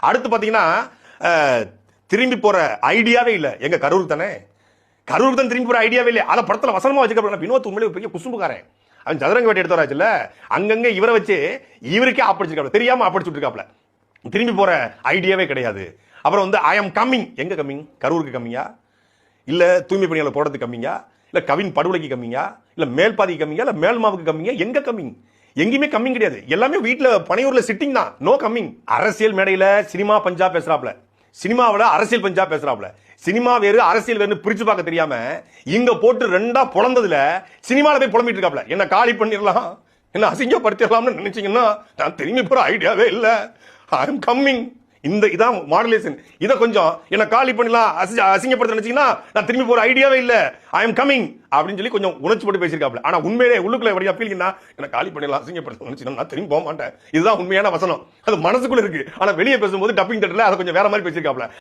அடுத்து பாத்தீங்கன்னா திரும்பி போற ஐடியாவே இல்ல. எங்க கரூர் தானே, கரூர் தான் திரும்பி போற ஐடியாவே இல்லை. அத படத்துல வசனமா வச்சுக்க. வினோத் உண்மையிலே பெரிய குசும்புக்காரன். அவன் சதுரங்க வேட்டை எடுத்தவராச்சுல, அங்கங்க இவரை வச்சு இவருக்கே ஆப்படிச்சிருக்காப்ல, தெரியாம ஆப்படிச்சுட்டு இருக்காப்ல. திரும்பி போற ஐடியாவே கிடையாது. அப்புறம் வந்து ஐ எம் கம்மிங். எங்க கம்மிங்? கரூருக்கு கம்மியா, இல்ல தூய்மை பணியாளர் போடுறதுக்கு கம்மியா, இல்ல கவின் படுகொலைக்கு கம்மியா, இல்ல மேல்பாதிக்கு கம்மியா, இல்ல மேல்மாவுக்கு கம்மியா? எங்க கம்மிங்? எங்கேயுமே கம்மிங் கிடையாது. எல்லாமே வீட்டுல பனையூர்ல சிட்டிங் தான். No coming. அரசியல் மேடையில சினிமா பஞ்சா பேசுறாப்ல, சினிமாவில அரசியல் பஞ்சா பேசுறாப்ல. சினிமா வேறு அரசியல் வேறு பிரிச்சு பார்க்க தெரியாம இங்க போட்டு ரெண்டா பொழந்ததுல சினிமால போய் புலம்பிட்டு இருக்காப்ல. என்ன காலி பண்ணிடலாம், என்ன அசிங்கப்படுத்திடலாம்னு நினைச்சீங்கன்னா நான் திரும்பி போற ஐடியாவே இல்ல. I am coming. இந்த இதான் மாடுலேஷன். இதை கொஞ்சம் என்ன காலி பண்ணலாம் அசிங்கப்படுத்த நினைச்சீங்கன்னா நான் திரும்பி போற ஐடியாவே இல்ல, ஐ எம் கம்மிங் அப்படின்னு சொல்லி கொஞ்சம் உணர்ச்சி போட்டு பேசியிருக்காப்ல. ஆனா உண்மையிலே உள்ளுக்குள்ள வரையா ஃபீலிங்னா என்ன காலி பண்ணலாம் அசிங்கப்படுத்த நினைச்சீங்கன்னா நான் திரும்பி போக மாட்டேன். இதுதான் உண்மையான வசனம். அது மனசுக்குள்ள இருக்கு. ஆனா வெளியே பேசும்போது டப்பிங் தேட்டர்ல அதை கொஞ்சம் வேற மாதிரி பேசியிருக்காப்ல.